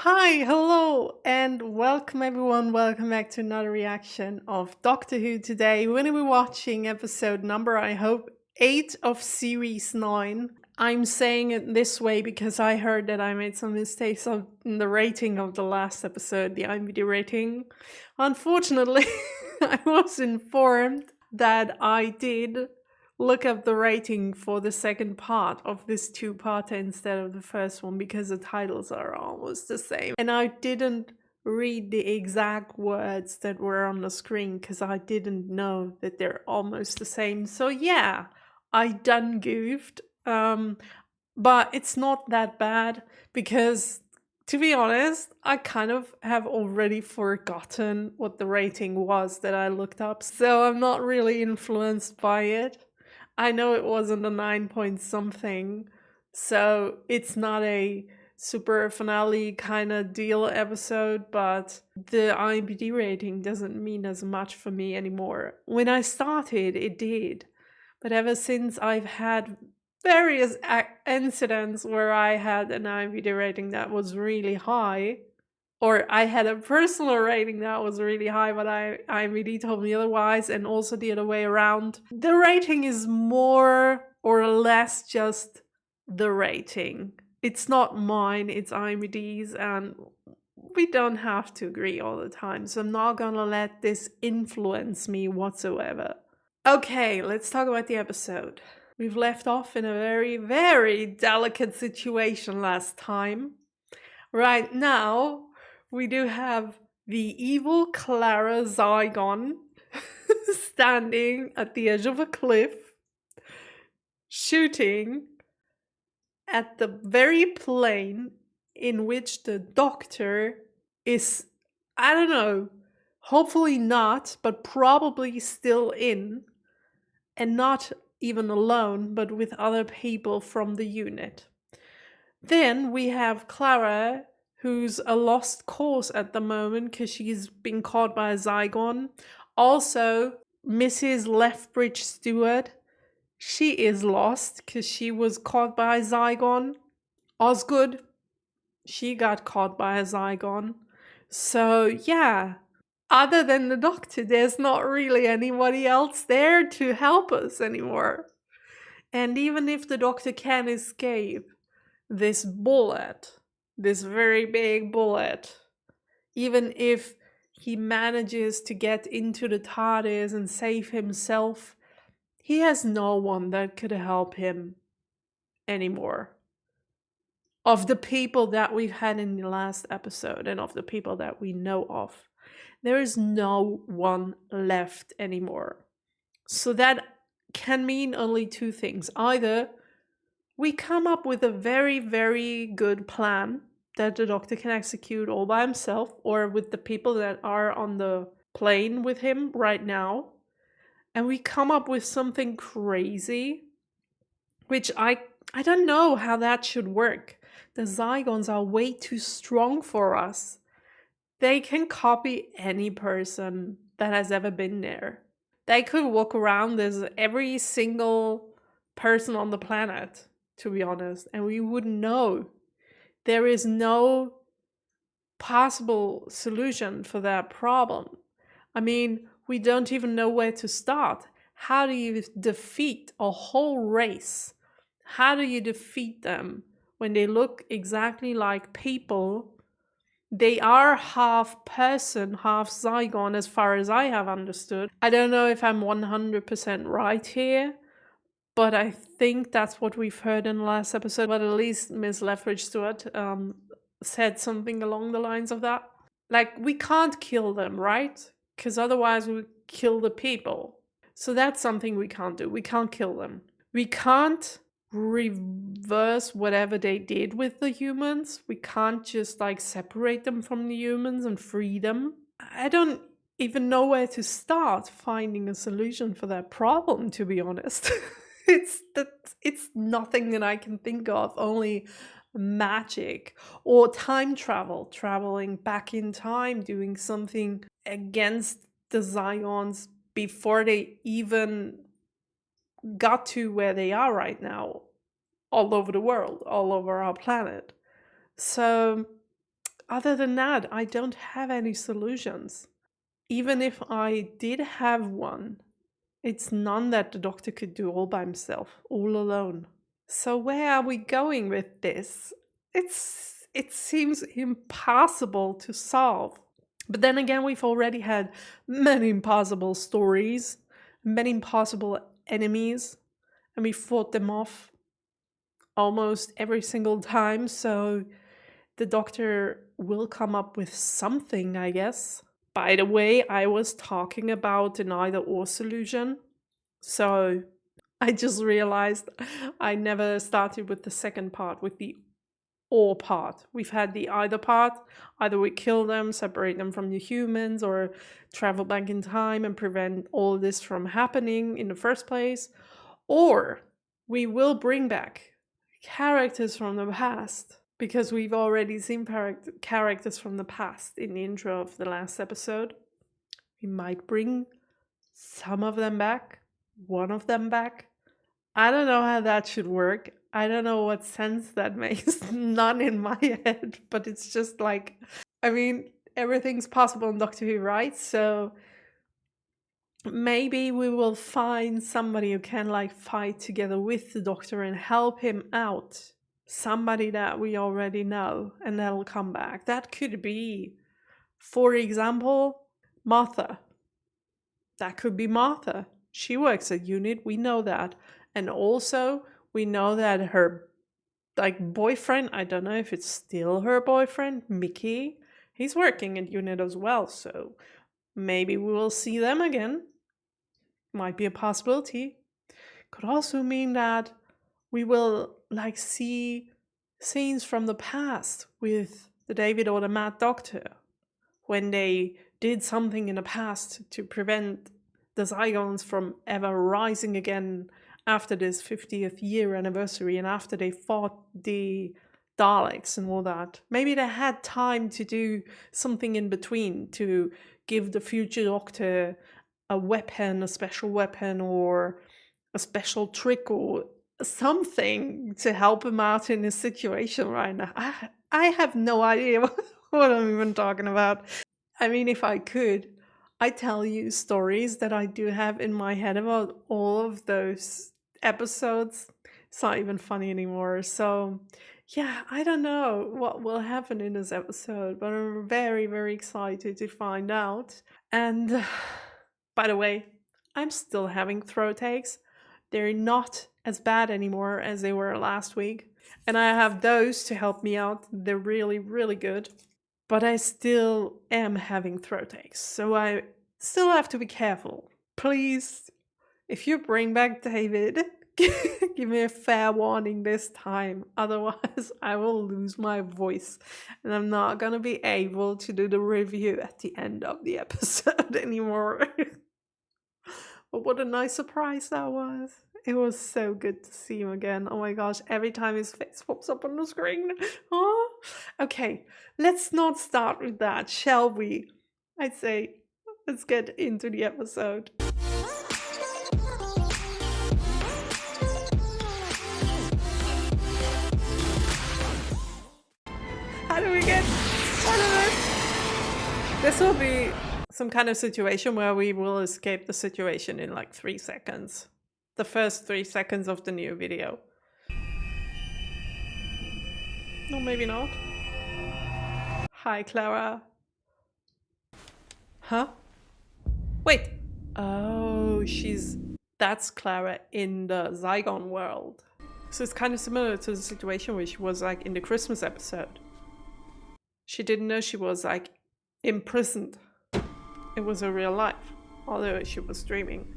Hi, hello, and welcome everyone. Welcome back to another reaction of Doctor Who. Today, we're going to be watching episode number, I hope, 8 of series 9. I'm saying it this way because I heard that I made some mistakes in the rating of the last episode, the IMDb rating. Unfortunately, I was informed that I did look up the rating for the second part of this two-parter instead of the first one because the titles are almost the same. And I didn't read the exact words that were on the screen because I didn't know that they're almost the same. So yeah, I done goofed. But it's not that bad because, to be honest, I kind of have already forgotten what the rating was that I looked up. So I'm not really influenced by it. I know it wasn't a 9 point something, so it's not a super finale kind of deal episode, but the IMDb rating doesn't mean as much for me anymore. When I started, it did, but ever since I've had various incidents where I had an IMDb rating that was really high, or I had a personal rating that was really high, but IMDb told me otherwise, and also the other way around. The rating is more or less just the rating. It's not mine, it's IMDb's, and we don't have to agree all the time, so I'm not gonna let this influence me whatsoever. Okay, let's talk about the episode. We've left off in a very, very delicate situation last time. Right now, we do have the evil Clara Zygon standing at the edge of a cliff, shooting at the very plane in which the Doctor is, I don't know, hopefully not, but probably still in, and not even alone, but with other people from the unit. Then we have Clara, who's a lost cause at the moment because she's been caught by a Zygon. Also, Mrs. Lethbridge Stewart, she is lost because she was caught by a Zygon. Osgood, she got caught by a Zygon. So yeah, other than the Doctor, there's not really anybody else there to help us anymore. And even if the Doctor can escape, this bullet, this very big bullet, even if he manages to get into the TARDIS and save himself, he has no one that could help him anymore. Of the people that we've had in the last episode and of the people that we know of, there is no one left anymore. So that can mean only two things. Either we come up with a very, very good plan that the Doctor can execute all by himself or with the people that are on the plane with him right now, and we come up with something crazy, which I don't know how that should work. The Zygons are way too strong for us. They can copy any person that has ever been there. They could walk around as every single person on the planet, to be honest, and we wouldn't know. There is no possible solution for that problem. I mean, we don't even know where to start. How do you defeat a whole race? How do you defeat them when they look exactly like people? They are half person, half Zygon, as far as I have understood. I don't know if I'm 100% right here, but I think that's what we've heard in the last episode. But at least Miss Lethbridge Stewart said something along the lines of that. Like, we can't kill them, right? Because otherwise we kill the people. So that's something we can't do. We can't kill them. We can't reverse whatever they did with the humans. We can't just like separate them from the humans and free them. I don't even know where to start finding a solution for that problem, to be honest. It's nothing that I can think of, only magic or time travel, traveling back in time, doing something against the Zygons before they even got to where they are right now, all over the world, all over our planet. So other than that, I don't have any solutions. Even if I did have one, it's none that the doctor could do all by himself, all alone. So where are we going with this? It seems impossible to solve. But then again, we've already had many impossible stories, many impossible enemies, and we fought them off almost every single time. So the doctor will come up with something, I guess. By the way, I was talking about an either or solution. So I just realized I never started with the second part, with the or part. We've had the either part, either we kill them, separate them from the humans, or travel back in time and prevent all this from happening in the first place, or we will bring back characters from the past, because we've already seen characters from the past in the intro of the last episode. We might bring some of them back, one of them back. I don't know how that should work. I don't know what sense that makes. None in my head, but it's just like, I mean, everything's possible in Doctor Who, right? So maybe we will find somebody who can like fight together with the Doctor and help him out. Somebody that we already know, and that'll come back. That could be, for example, Martha. That could be Martha. She works at UNIT, we know that. And also, we know that her boyfriend, I don't know if it's still her boyfriend, Mickey, he's working at UNIT as well. So maybe we will see them again. Might be a possibility. Could also mean that we will see scenes from the past with the David or the Mad Doctor, when they did something in the past to prevent the Zygons from ever rising again after this 50th year anniversary, and after they fought the Daleks and all that. Maybe they had time to do something in between to give the future Doctor a weapon, a special weapon, or a special trick, or something to help him out in his situation right now. I have no idea what I'm even talking about. I mean, if I could, I tell you stories that I do have in my head about all of those episodes. It's not even funny anymore. So yeah, I don't know what will happen in this episode, but I'm very, very excited to find out. And by the way, I'm still having throat aches. They're not as bad anymore as they were last week. And I have those to help me out. They're really, really good. But I still am having throat aches, so I still have to be careful. Please, if you bring back David, give me a fair warning this time. Otherwise, I will lose my voice and I'm not gonna be able to do the review at the end of the episode anymore. But what a nice surprise that was. It was so good to see him again. Oh my gosh, every time his face pops up on the screen. Oh. Okay, let's not start with that, shall we? I'd say let's get into the episode. How do we get out of this? This will be some kind of situation where we will escape the situation in 3 seconds. The first 3 seconds of the new video. No, maybe not. Hi, Clara. Huh? Wait. Oh, that's Clara in the Zygon world. So it's kind of similar to the situation where she was in the Christmas episode. She didn't know she was imprisoned. It was her real life, although she was dreaming.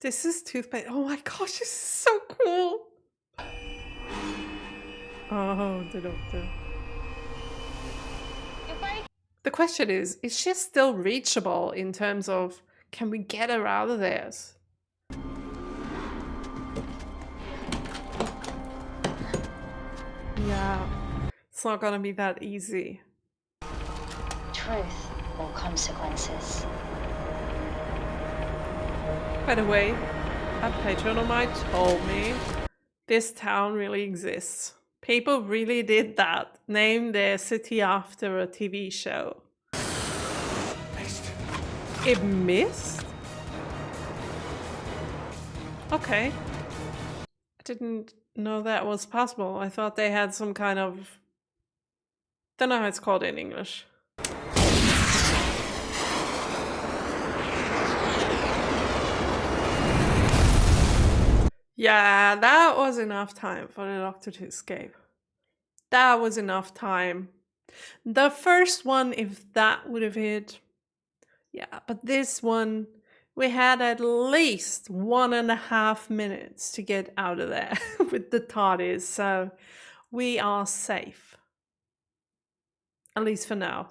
This is toothpaste. Oh my gosh, this is so cool. Oh, the Doctor. The question is she still reachable in terms of, can we get her out of there? Yeah, it's not gonna be that easy. Truth or consequences? By the way, a patron of mine told me this town really exists. People really did that. Name their city after a TV show. It missed? Okay. I didn't know that was possible. I thought they had some kind of... Don't know how it's called in English. Yeah, that was enough time for the Doctor to escape. That was enough time. The first one, if that would have hit... Yeah, but this one, we had at least 1.5 minutes to get out of there with the TARDIS, so we are safe. At least for now.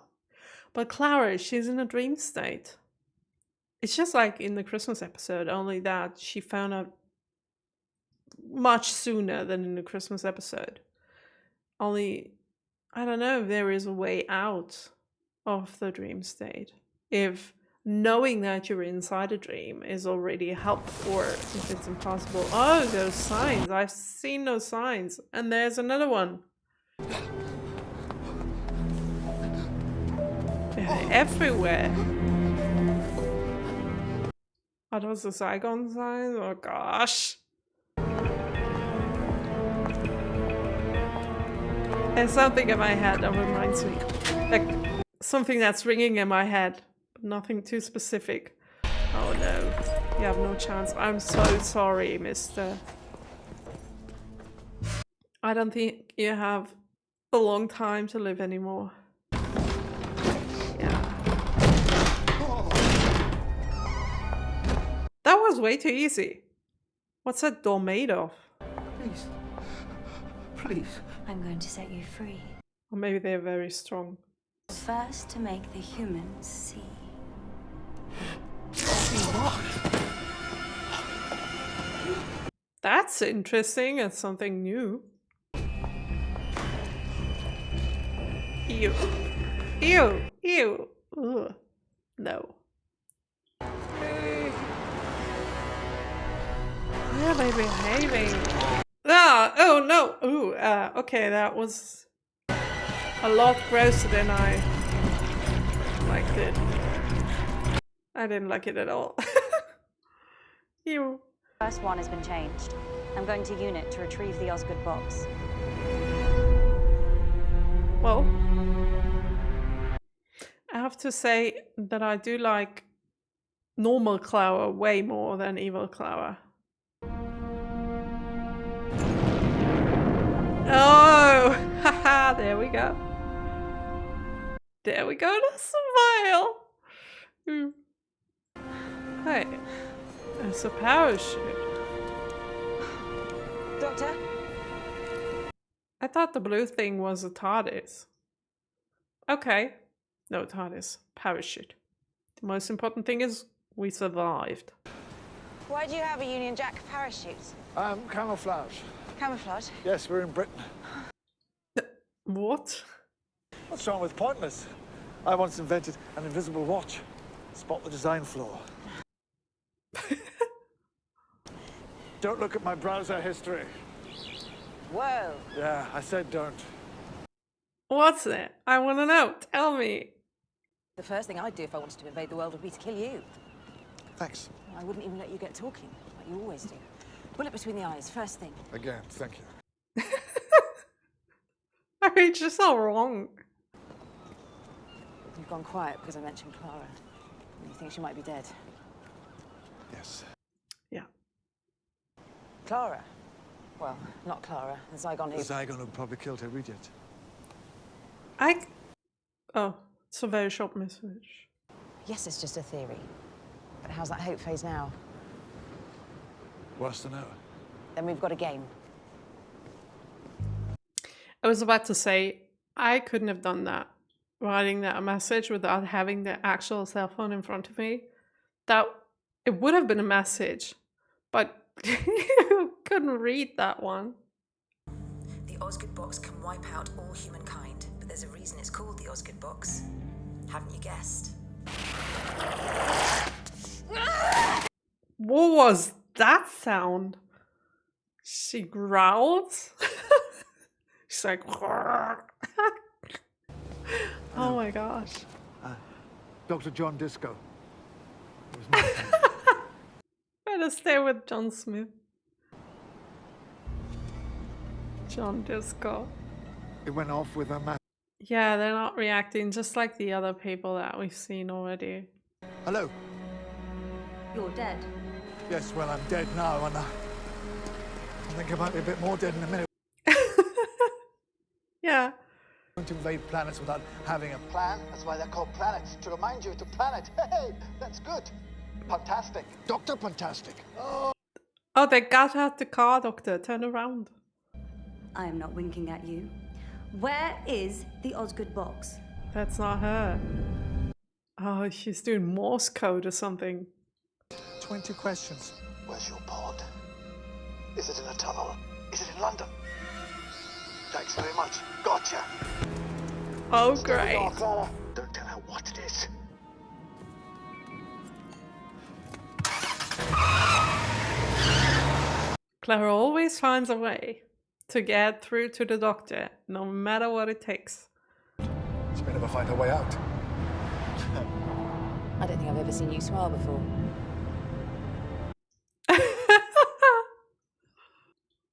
But Clara, she's in a dream state. It's just like in the Christmas episode, only that she found out much sooner than in the Christmas episode. Only, I don't know if there is a way out of the dream state. If knowing that you're inside a dream is already a help, or if it's impossible. Oh, those signs. I've seen those signs. And there's another one. They're everywhere. Are those the Zygon signs? Oh gosh. There's something in my head that reminds me. Like something that's ringing in my head. But nothing too specific. Oh no. You have no chance. I'm so sorry, mister. I don't think you have a long time to live anymore. Yeah. That was way too easy. What's that door made of? Please. Please. I'm going to set you free. Or maybe they're very strong. First, to make the humans see. That's interesting. It's something new. Ew. Ew. Ew. Ugh. No. Where are they behaving? Ah! Oh no! Ooh, okay, that was a lot grosser than I liked it. I didn't like it at all. Ew. First one has been changed. I'm going to unit to retrieve the Osgood box. Well, I have to say that I do like normal Clara way more than evil Clara. Oh, haha, there we go. There we go, the smile. Hey, it's a parachute. Doctor? I thought the blue thing was a TARDIS. Okay. No, TARDIS. Parachute. The most important thing is we survived. Why do you have a Union Jack parachute? Camouflage. Camouflage? Yes, we're in Britain. What? What's wrong with pointless? I once invented an invisible watch. Spot the design flaw. Don't look at my browser history. Whoa. Yeah, I said don't. What's it? I want to know. Tell me. The first thing I'd do if I wanted to invade the world would be to kill you. Thanks. I wouldn't even let you get talking, like you always do. Bullet between the eyes, first thing. Again, thank you. I mean, just so wrong. You've gone quiet because I mentioned Clara. You think she might be dead. Yes. Yeah. Clara? Well, not Clara. The Zygon The who... Zygon who probably killed her regent. Oh, it's a very short message. Yes, it's just a theory. But how's that hope phase now? Worse than ever. Then we've got a game. I was about to say, I couldn't have done that. Writing that message without having the actual cell phone in front of me. It would have been a message, but you couldn't read that one. The Osgood box can wipe out all humankind, but there's a reason it's called the Osgood box. Haven't you guessed? What was that sound? She growled? She's like, oh my gosh. Dr. John Disco. It was my time. Better stay with John Smith. John Disco. It went off with a Yeah, they're not reacting just like the other people that we've seen already. Hello. You're dead. Yes, well, I'm dead now, and I think I might be a bit more dead in a minute. Yeah. To invade planets without having a plan. That's why they're called planets. To remind you to planet. Hey, that's good. Fantastic. Dr. Fantastic. Oh, they got out the car, Doctor. Turn around. I am not winking at you. Where is the Osgood box? That's not her. Oh, she's doing Morse code or something. 20 questions. Where's your pod? Is it in a tunnel? Is it in London? Thanks very much. Gotcha. Oh, Stay with great. your Clara. Don't tell her what it is. Clara always finds a way to get through to the Doctor, no matter what it takes. She may never find her way out. I don't think I've ever seen you smile before.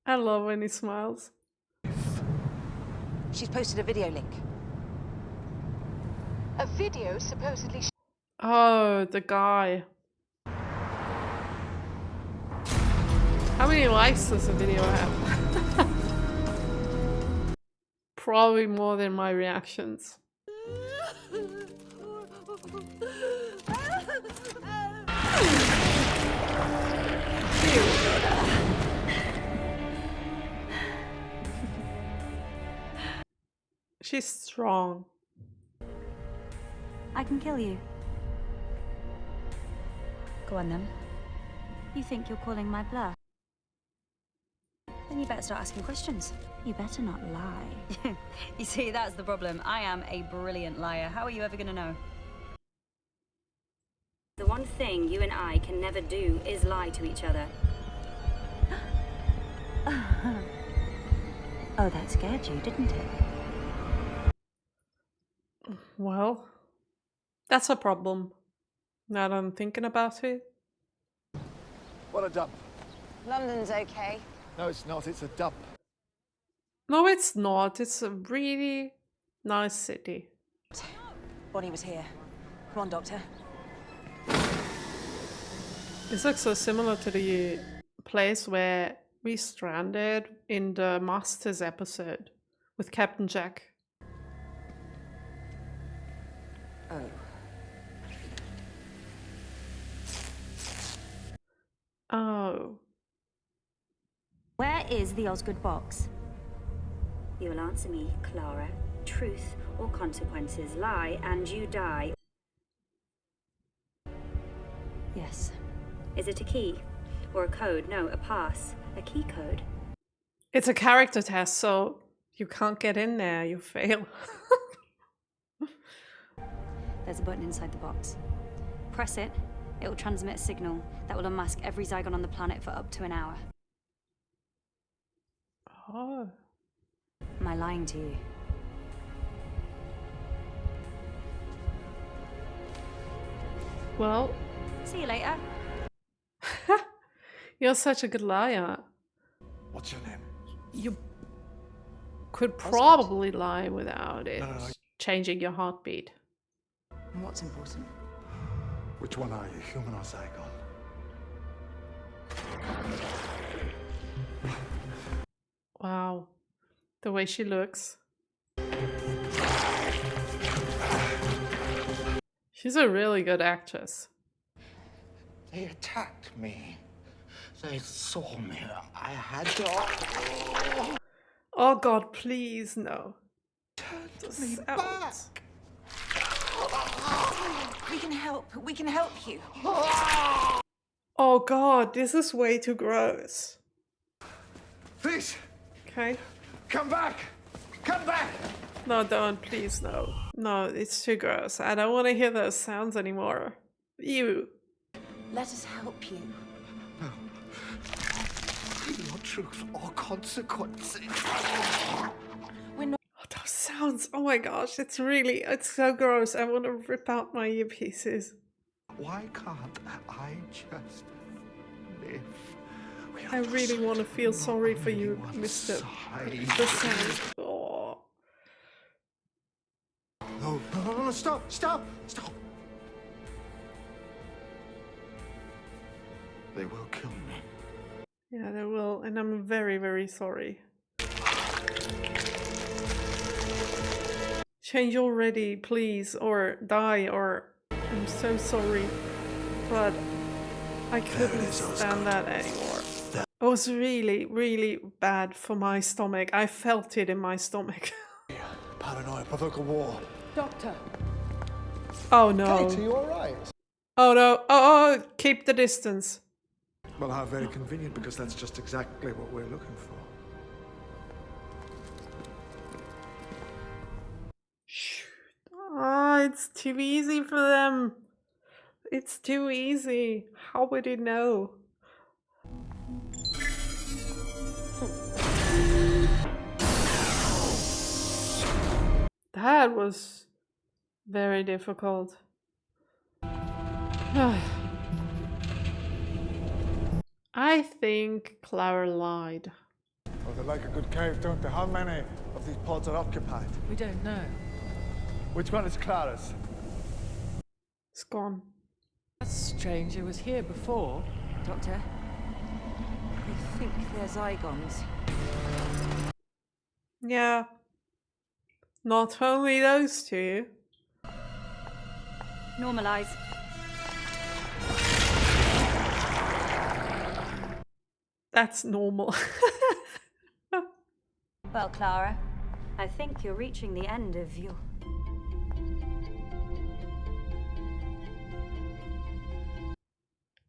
I love when he smiles. She's posted a video link. A video supposedly Oh, the guy. How many likes does the video have? Probably more than my reactions. She's strong. I can kill you. Go on then. You think you're calling my bluff? Then you better start asking questions. You better not lie. You see, that's the problem. I am a brilliant liar. How are you ever gonna know? The one thing you and I can never do is lie to each other. Oh, that scared you, didn't it? Well, that's a problem. Now that I'm thinking about it. What a dump. London's okay. No, it's not. It's a dump. No, it's not. It's a really nice city. Bonnie was here. Come on, Doctor. This looks so similar to the place where we stranded in the Masters episode with Captain Jack. Oh. Oh. Where is the Osgood box? You will answer me, Clara. Truth or consequences. Lie and you die. Yes. Is it a key? Or a code? No, a pass. A key code. It's a character test, so you can't get in there. You fail. There's a button inside the box. Press it. It will transmit a signal that will unmask every Zygon on the planet for up to an hour. Oh. Am I lying to you? Well, See you later. you're such a good liar. What's your name? You could probably lie without it No. changing your heartbeat. And what's important? Which one are you, human or Zygon? Wow. The way she looks. She's a really good actress. They attacked me. They saw me. I had to. Oh god, please, no. Turn me Out. back. We can help. We can help you. Oh god, this is way too gross. Please, Okay? come back! Come back! No, don't, please, no. No, it's too gross. I don't want to hear those sounds anymore. Ew. Let us help you. You're truth or consequences. We're not. Oh, those sounds. Oh my gosh, it's so gross. I want to rip out my earpieces. Why can't I just live? I really want to feel sorry for you, Mr. The sound. Oh. No, stop! They will kill me. Yeah, they will, and I'm very, very sorry. Change already, please, or die, or I'm so sorry, but I couldn't stand that anymore. It was really, really bad for my stomach. I felt it in my stomach. Paranoia, provoke a war. Doctor! Oh no. Katie, you alright? Oh no. Oh, keep the distance. Well, how very convenient, because that's just exactly what we're looking for. Ah, it's too easy for them. It's too easy. How would he know? That was very difficult. I think Clara lied. Well, they like a good cave, don't they? How many of these pods are occupied? We don't know. Which one is Clara's? It's gone. That's strange. It was here before. Doctor, we think they're Zygons. Yeah. Not only those two. Normalize. That's normal. Well, Clara, I think you're reaching the end of your...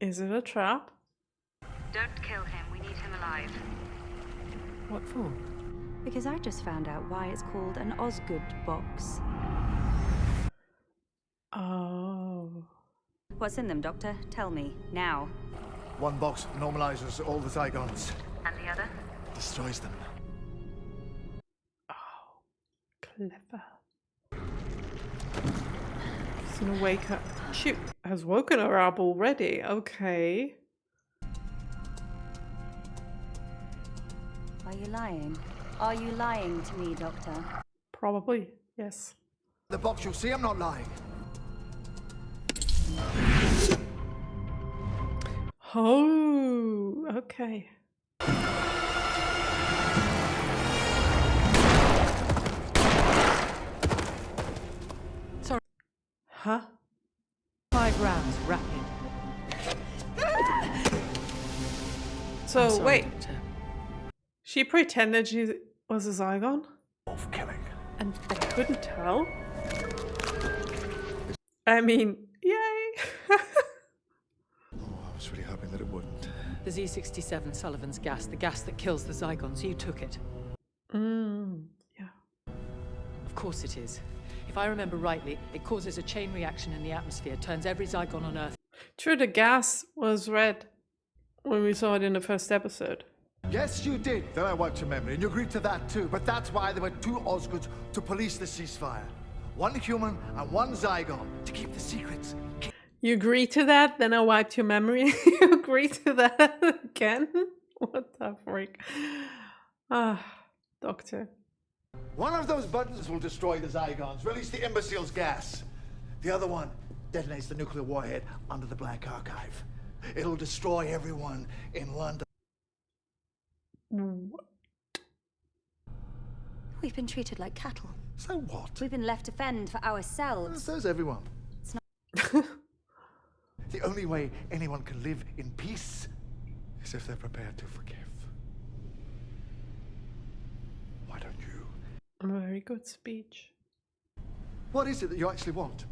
Is it a trap? Don't kill him. We need him alive. What for? Because I just found out why it's called an Osgood box. Oh. What's in them, Doctor? Tell me, now. One box normalizes all the Zygons. And the other? Destroys them. Clever. He's gonna wake up. She has woken her up already. Okay. Are you lying? Are you lying to me, Doctor? Probably, yes. The box, you'll see I'm not lying. Oh, okay. Sorry. Huh? 5 rounds, rapid. So, I'm sorry, wait. Doctor. She pretended she was a Zygon? Of killing. And they couldn't tell? I mean, yay! Oh, I was really hoping that it wouldn't. The Z-67 Sullivan's gas, the gas that kills the Zygons. You took it. Yeah. Of course it is. If I remember rightly, it causes a chain reaction in the atmosphere, turns every Zygon on Earth. True, the gas was red when we saw it in the first episode. Yes, you did. Then I wiped your memory, and you agreed to that too. But that's why there were 2 Osgoods to police the ceasefire. 1 human and 1 Zygon to keep the secrets. You agree to that? Then I wiped your memory. You agree to that again? What the freak? Ah, Doctor. One of those buttons will destroy the Zygons, release the imbecile's gas. The other one detonates the nuclear warhead under the Black Archive. It'll destroy everyone in London. What? We've been treated like cattle. So what? We've been left to fend for ourselves. So's everyone. It's not... The only way anyone can live in peace is if they're prepared to forgive. Why don't you? A very good speech. What is it that you actually want?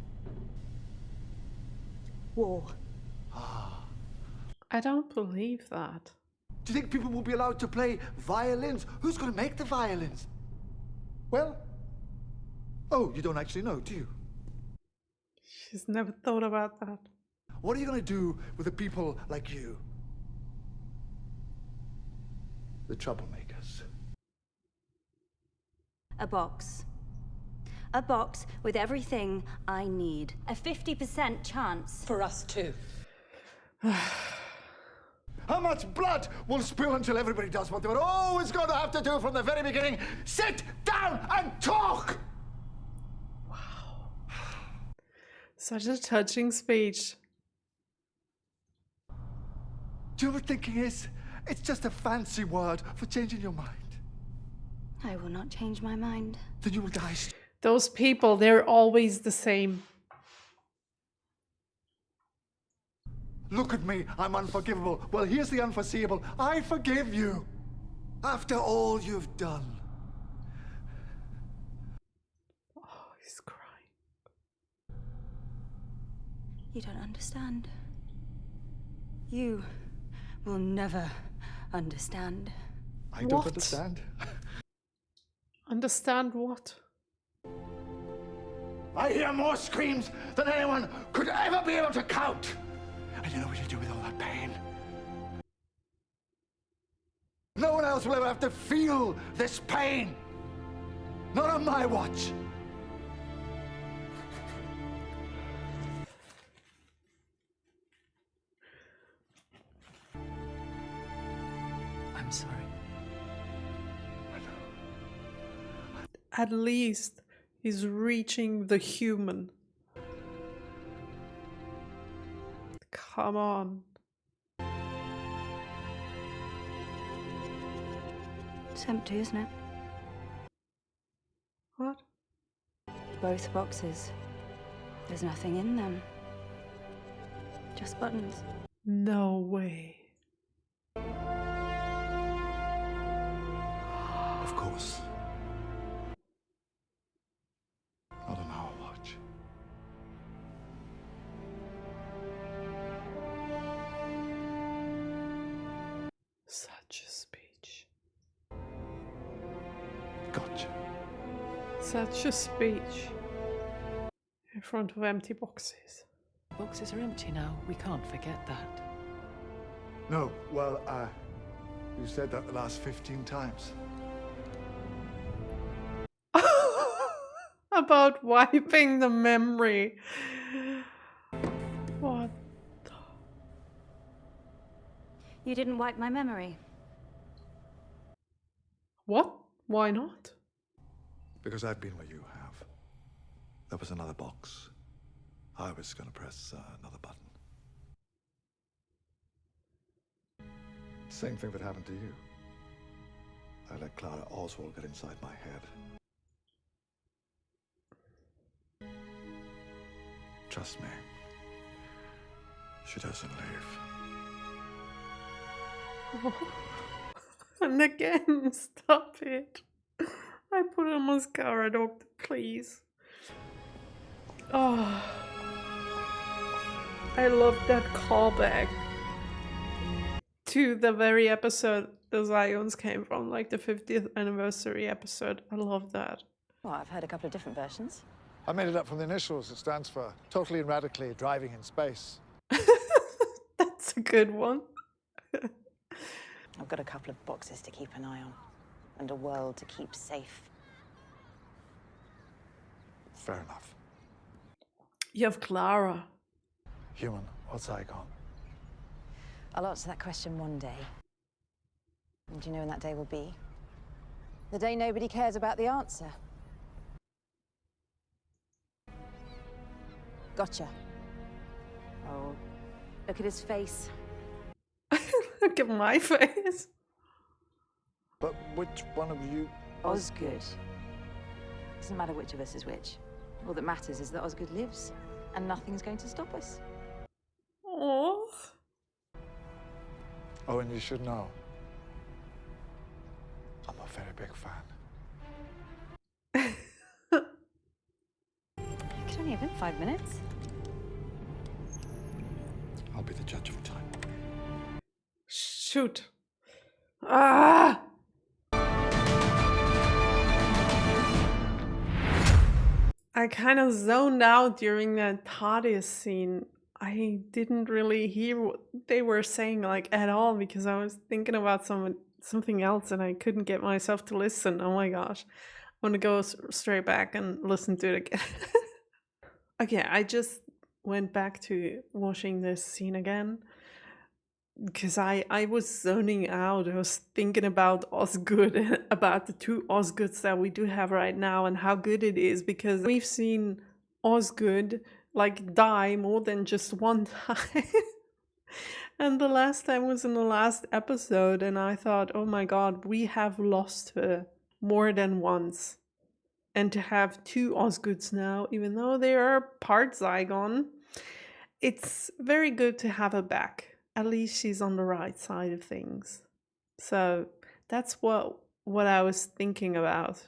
War. I don't believe that. Do you think people will be allowed to play violins? Who's going to make the violins? Well, oh, you don't actually know, do you? She's never thought about that. What are you going to do with the people like you? the troublemakers. A box. A box with everything I need. A 50% chance. For us too. How much blood will spill until everybody does what they were always going to have to do from the very beginning? Sit down and talk! Such a touching speech. Do you know what thinking is? It's just a fancy word for changing your mind. I will not change my mind. Then you will die. Those people, they're always the same. Look at me, I'm unforgivable. Well, here's the unforeseeable. I forgive you. After all you've done. Oh, he's crying. You don't understand. You will never understand. I don't What? understand. Understand what? I hear more screams than anyone could ever be able to count. And you know what you do with all that pain? No one else will ever have to feel this pain. Not on my watch. I'm sorry. At least he's reaching the human. Come on. It's empty, isn't it? What? Both boxes. There's nothing in them. Just buttons. No way. Of course. Not on our watch. Such a speech. Gotcha. Such a speech. In front of empty boxes. Boxes are empty now. We can't forget that. No, well, you said that the last 15 times. About wiping the memory. What? You didn't wipe my memory. What? Why not? Because I've been where you have. There was another box. I was going to press another button. Same thing that happened to you. I let Clara Oswald get inside my head. Trust me. She doesn't leave. And again, stop it. I put on mascara, doctor, please. Oh, I love that callback to the very episode the Zygons came from, like the 50th anniversary episode. I love that. Well, I've heard a couple of different versions. I made it up from the initials. It stands for totally and radically driving in space. That's a good one. I've got a couple of boxes to keep an eye on, and a world to keep safe. Fair enough. You have Clara. Human or Zygon? I'll answer that question one day. And do you know when that day will be? The day nobody cares about the answer. Gotcha. Oh, look at his face. Look at my face. But which one of you? Osgood. Doesn't matter which of us is which. All that matters is that Osgood lives, and nothing's going to stop us. Oh. Oh, and you should know. I'm a very big fan. It could only have been 5 minutes. I'll be the judge of time. Shoot. Ah! I kind of zoned out during that TARDIS scene. I didn't really hear what they were saying like at all because I was thinking about something else and I couldn't get myself to listen. Oh my gosh. I'm gonna go straight back and listen to it again. Okay, I just went back to watching this scene again because I was zoning out. I was thinking about Osgood, about the two Osgoods that we do have right now and how good it is, because we've seen Osgood like die more than just one time. And the last time was in the last episode, and I thought, oh my god, we have lost her more than once. And to have two Osgoods now, even though they are part Zygon, it's very good to have her back. At least she's on the right side of things. So that's what I was thinking about.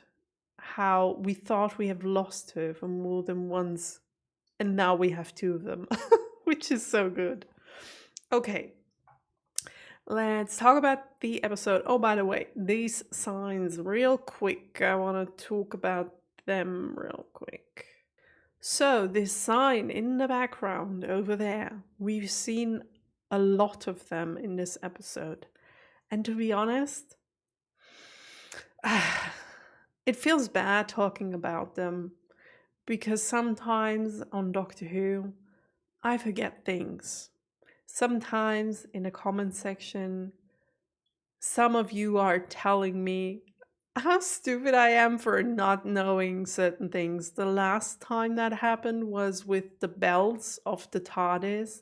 How we thought we have lost her for more than once, and now we have two of them, which is so good. Okay, let's talk about the episode. Oh, by the way, these signs, real quick. I want to talk about them real quick. So, this sign in the background over there, we've seen a lot of them in this episode. And to be honest, it feels bad talking about them because sometimes on Doctor Who, I forget things. Sometimes in the comment section, some of you are telling me how stupid I am for not knowing certain things. The last time that happened was with the bells of the TARDIS.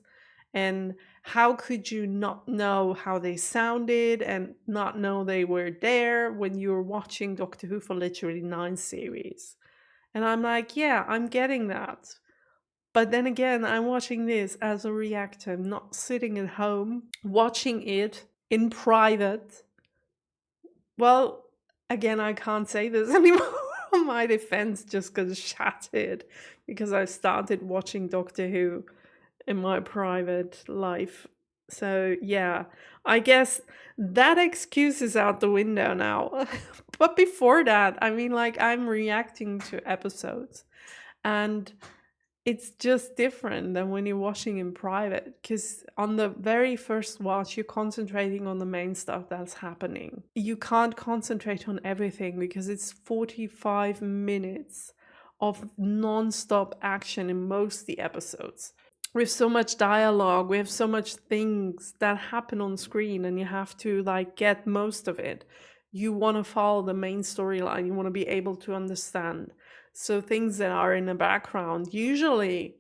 And how could you not know how they sounded and not know they were there when you were watching Doctor Who for literally 9 series? And I'm like, yeah, I'm getting that. But then again, I'm watching this as a reactor, not sitting at home, watching it in private. Well, again, I can't say this anymore on my defense just got shattered because I started watching Doctor Who in my private life. So yeah, I guess that excuse is out the window now. But before that, I mean, like, I'm reacting to episodes and it's just different than when you're watching in private, because on the very first watch, you're concentrating on the main stuff that's happening. You can't concentrate on everything because it's 45 minutes of non-stop action in most of the episodes. We have so much dialogue, we have so much things that happen on screen, and you have to like get most of it. You want to follow the main storyline, you want to be able to understand. So things that are in the background, usually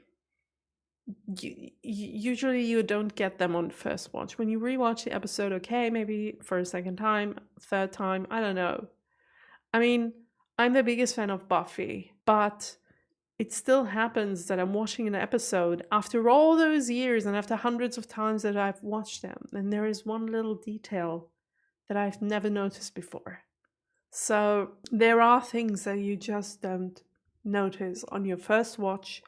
you don't get them on first watch. When you rewatch the episode, okay, maybe for a second time, third time, I don't know. I mean, I'm the biggest fan of Buffy, but it still happens that I'm watching an episode after all those years and after hundreds of times that I've watched them, and there is one little detail that I've never noticed before. So there are things that you just don't notice on your first watch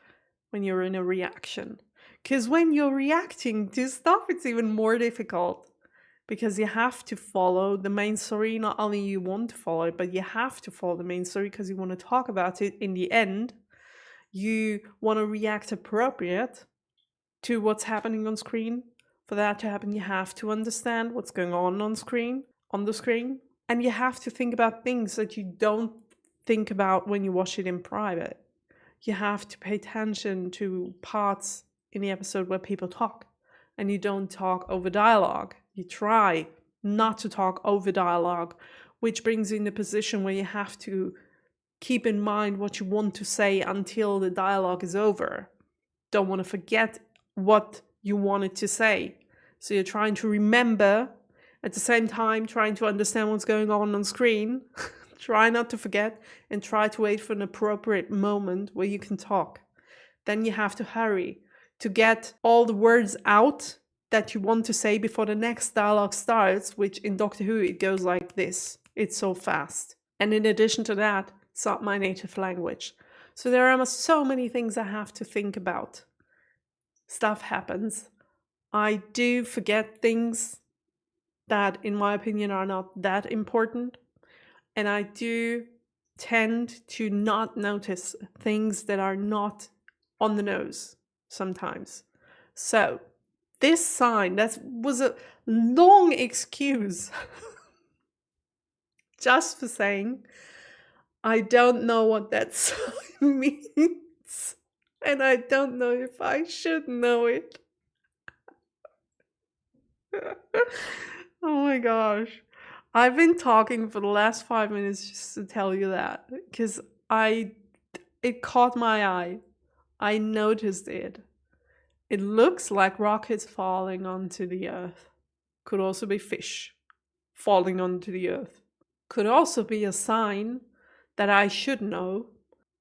when you're in a reaction. Because when you're reacting to stuff, it's even more difficult because you have to follow the main story. Not only you want to follow it, but you have to follow the main story because you want to talk about it in the end. You want to react appropriate to what's happening on screen. For that to happen, you have to understand what's going on the screen. And you have to think about things that you don't think about when you watch it in private. You have to pay attention to parts in the episode where people talk. And you don't talk over dialogue. You try not to talk over dialogue, which brings you in a position where you have to keep in mind what you want to say until the dialogue is over. Don't want to forget what you wanted to say. So you're trying to remember, at the same time trying to understand what's going on screen. Try not to forget and try to wait for an appropriate moment where you can talk. Then you have to hurry to get all the words out that you want to say before the next dialogue starts, which in Doctor Who, it goes like this. It's so fast. And in addition to that, it's not my native language. So there are so many things I have to think about. Stuff happens. I do forget things that, in my opinion, are not that important. And I do tend to not notice things that are not on the nose sometimes. So this sign, that was a long excuse just for saying, I don't know what that sign means. And I don't know if I should know it. Oh my gosh. I've been talking for the last 5 minutes just to tell you that. Because it caught my eye. I noticed it. It looks like rockets falling onto the earth. Could also be fish falling onto the earth. Could also be a sign that I should know,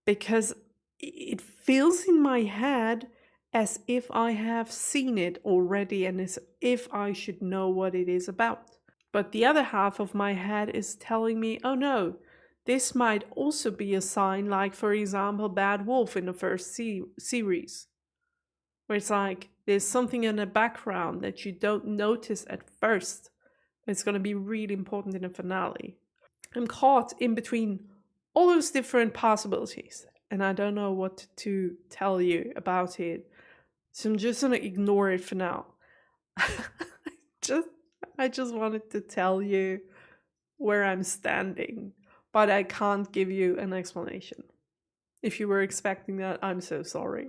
because it feels in my head as if I have seen it already and as if I should know what it is about. But the other half of my head is telling me, oh no, this might also be a sign, like, for example, Bad Wolf in the first series, where it's like there's something in the background that you don't notice at first, but it's going to be really important in the finale. I'm caught in between all those different possibilities, and I don't know what to tell you about it, so I'm just going to ignore it for now. I just wanted to tell you where I'm standing, but I can't give you an explanation. If you were expecting that, I'm so sorry.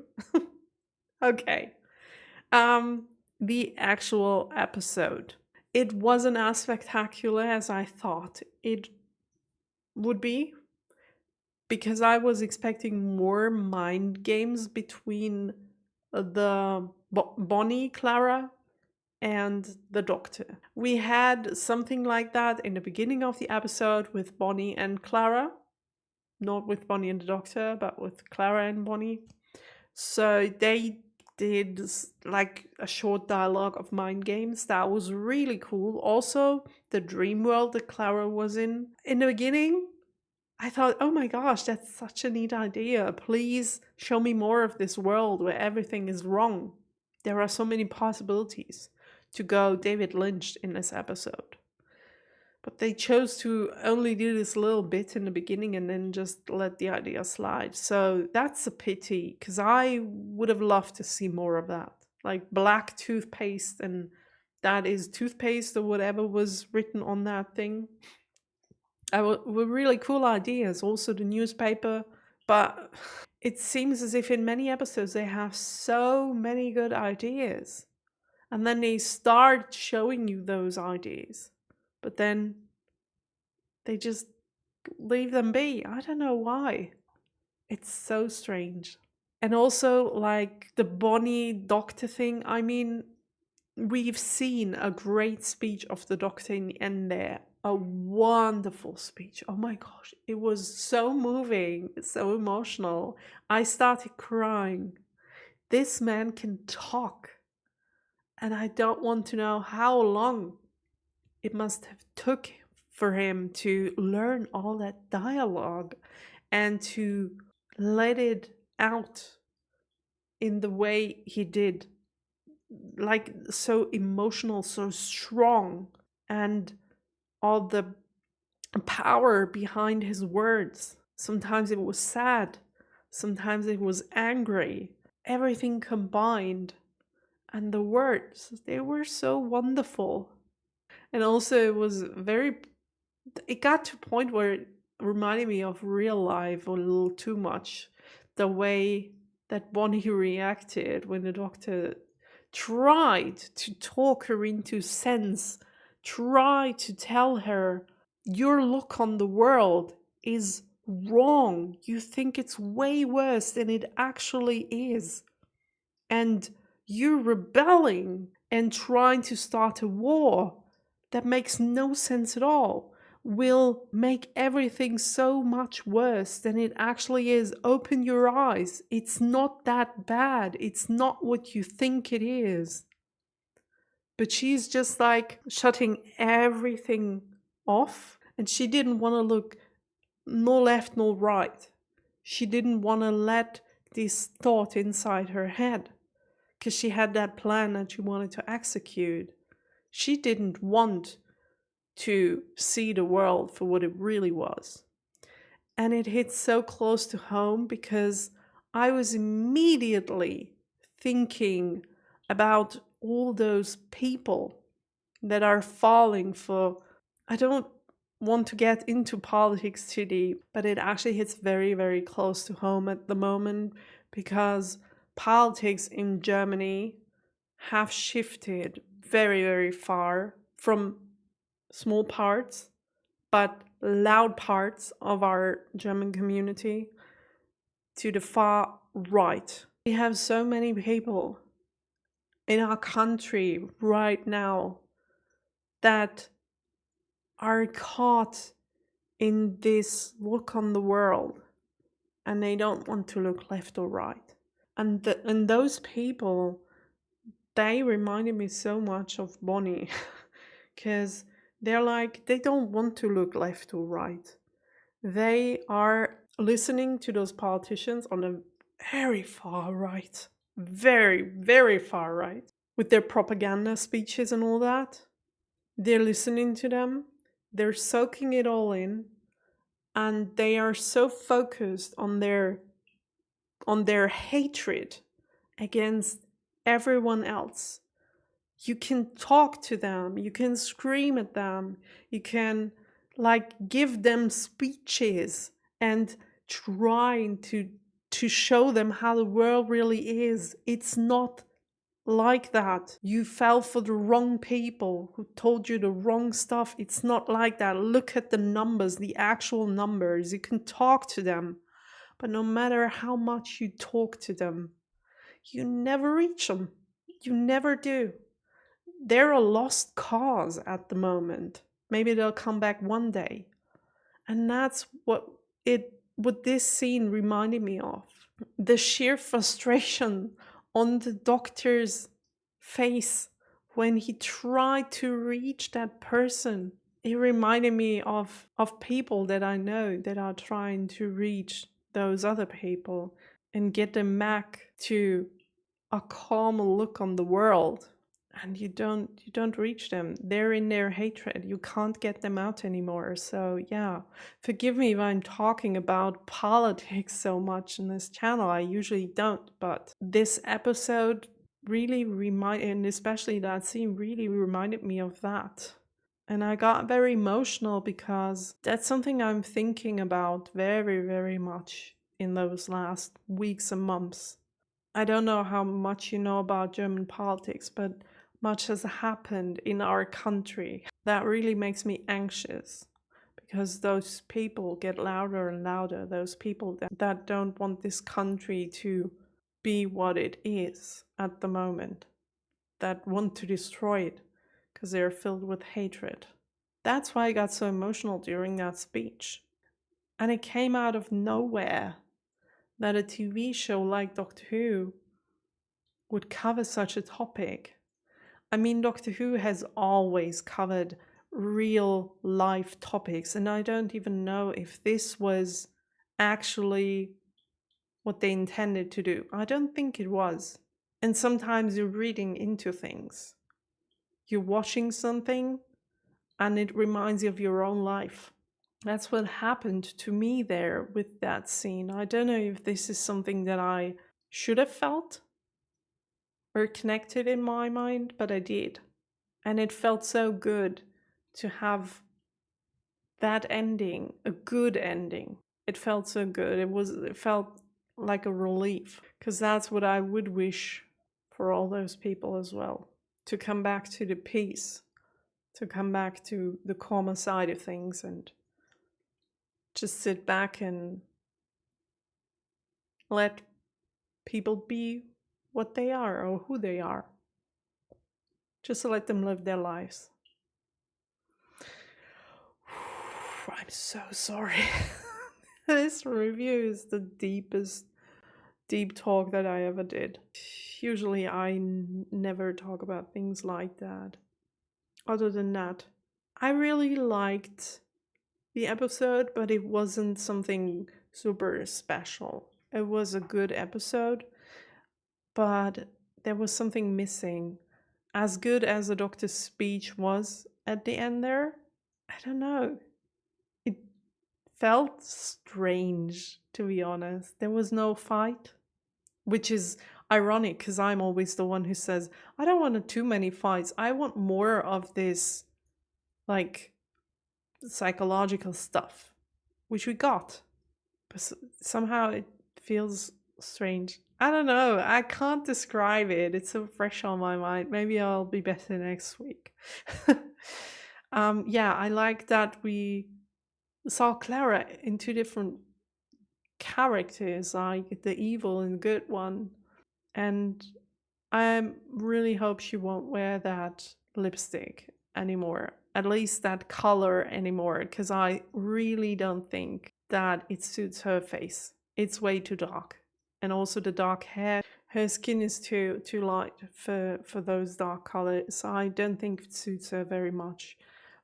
Okay. The actual episode. It wasn't as spectacular as I thought it would be, because I was expecting more mind games between the Bonnie, Clara, and the Doctor. We had something like that in the beginning of the episode with Bonnie and Clara. Not with Bonnie and the Doctor, but with Clara and Bonnie. So they did like a short dialogue of mind games. That was really cool. Also, the dream world that Clara was in the beginning, I thought, oh my gosh, that's such a neat idea. Please show me more of this world where everything is wrong. There are so many possibilities to go David Lynch in this episode. But they chose to only do this little bit in the beginning and then just let the idea slide. So that's a pity, because I would have loved to see more of that. Like black toothpaste, and that is toothpaste or whatever was written on that thing. Were really cool ideas. Also the newspaper. But it seems as if in many episodes they have so many good ideas. And then they start showing you those ideas. But then they just leave them be. I don't know why. It's so strange. And also, like the Bonnie Doctor thing, I mean, we've seen a great speech of the Doctor in the end there. A wonderful speech. Oh my gosh, it was so moving, so emotional. I started crying. This man can talk. And I don't want to know how long it must have took for him to learn all that dialogue and to let it out in the way he did. Like, so emotional, so strong, and all the power behind his words. Sometimes it was sad, sometimes it was angry, everything combined. And the words, they were so wonderful. And also it got to a point where it reminded me of real life a little too much. The way that Bonnie reacted when the Doctor tried to talk her into sense, tried to tell her, your look on the world is wrong. You think it's way worse than it actually is. And you're rebelling and trying to start a war that makes no sense at all, will make everything so much worse than it actually is. Open your eyes. It's not that bad. It's not what you think it is. But she's just like shutting everything off, and she didn't want to look nor left nor right. She didn't want to let this thought inside her head, because she had that plan that she wanted to execute. She didn't want to see the world for what it really was. And it hit so close to home, because I was immediately thinking about all those people that are falling for, I don't want to get into politics too deep, but it actually hits very, very close to home at the moment because politics in Germany have shifted very, very far from small parts, but loud parts of our German community to the far right. We have so many people in our country right now that are caught in this look on the world and they don't want to look left or right. And those people, they reminded me so much of Bonnie because they're like, they don't want to look left or right. They are listening to those politicians on the very far right, very, very far right, with their propaganda speeches and all that. They're listening to them, they're soaking it all in, and they are so focused on their hatred against everyone else. You can talk to them, you can scream at them, you can like give them speeches and trying to show them how the world really is. It's not like that. You fell for the wrong people who told you the wrong stuff. It's not like that. Look at the numbers, the actual numbers. You can talk to them, but no matter how much you talk to them, you never reach them. You never do. They're a lost cause at the moment. Maybe they'll come back one day. And that's what this scene reminded me of. The sheer frustration on the doctor's face when he tried to reach that person. It reminded me of people that I know that are trying to reach those other people and get them back to a calm look on the world. And you don't reach them. They're in their hatred. You can't get them out anymore. So yeah, forgive me if I'm talking about politics so much in this channel. I usually don't, but this episode really and especially that scene really reminded me of that. And I got very emotional because that's something I'm thinking about very, very much in those last weeks and months. I don't know how much you know about German politics, but much has happened in our country that really makes me anxious because those people get louder and louder. Those people that don't want this country to be what it is at the moment, that want to destroy it because they're filled with hatred. That's why I got so emotional during that speech. And it came out of nowhere that a TV show like Doctor Who would cover such a topic. I mean, Doctor Who has always covered real life topics, and I don't even know if this was actually what they intended to do. I don't think it was. And sometimes you're reading into things. You're watching something, and it reminds you of your own life. That's what happened to me there with that scene. I don't know if this is something that I should have felt or connected in my mind, but I did. And it felt so good to have that ending, a good ending. It felt so good. It felt like a relief, because that's what I would wish for all those people as well. To come back to the peace, to come back to the calmer side of things and just sit back and let people be what they are or who they are. Just to let them live their lives. I'm so sorry. This review is the deepest deep talk that I ever did. Usually I never talk about things like that. Other than that, I really liked the episode, but it wasn't something super special. It was a good episode, but there was something missing. As good as the doctor's speech was at the end there, I don't know. It felt strange, to be honest. There was no fight, which is ironic because I'm always the one who says, I don't want too many fights. I want more of this, like, psychological stuff, which we got. But somehow it feels strange. I don't know. I can't describe it. It's so fresh on my mind. Maybe I'll be better next week. Yeah, I like that we saw Clara in two different characters, like the evil and good one. And I really hope she won't wear that lipstick anymore, at least that color anymore, because I really don't think that it suits her face. It's way too dark. And also the dark hair. Her skin is too light for those dark colors. I don't think it suits her very much.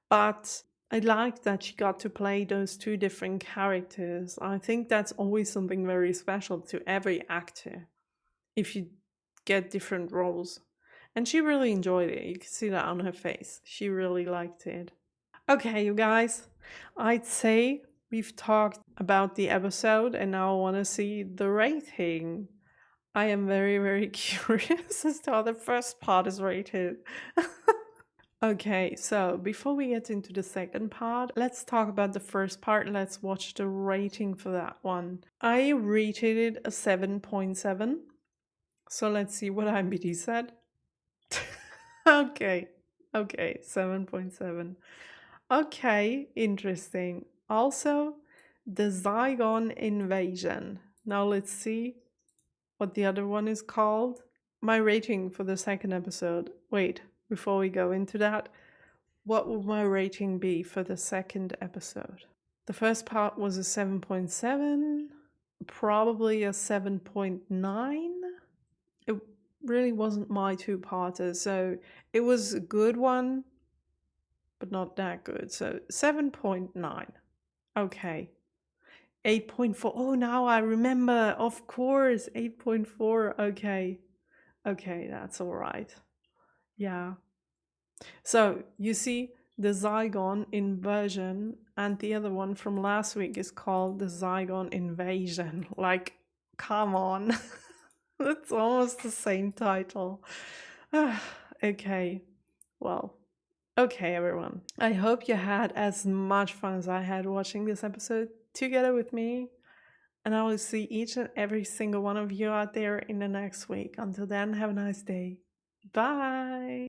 But I like that she got to play those two different characters. I think that's always something very special to every actor, if you get different roles. And she really enjoyed it. You can see that on her face. She really liked it. Okay, you guys, I'd say we've talked about the episode and now I want to see the rating. I am very, very curious as to how the first part is rated. Okay, so before we get into the second part, let's talk about the first part. Let's watch the rating for that one. I rated it a 7.7. So let's see what IMDb said. Okay, 7.7. Okay, interesting. Also, the Zygon Invasion. Now let's see what the other one is called. My rating for the second episode. Wait, before we go into that, what would my rating be for the second episode? The first part was a 7.7, probably a 7.9. It really wasn't my two-parter, so it was a good one, but not that good. So 7.9. Okay. 8.4. Oh, now I remember. Of course, 8.4. Okay. Okay, that's all right. Yeah. So you see, the Zygon Inversion and the other one from last week is called the Zygon Invasion. Like, come on. It's almost the same title. Okay. Well, okay, everyone. I hope you had as much fun as I had watching this episode together with me. And I will see each and every single one of you out there in the next week. Until then, have a nice day. Bye.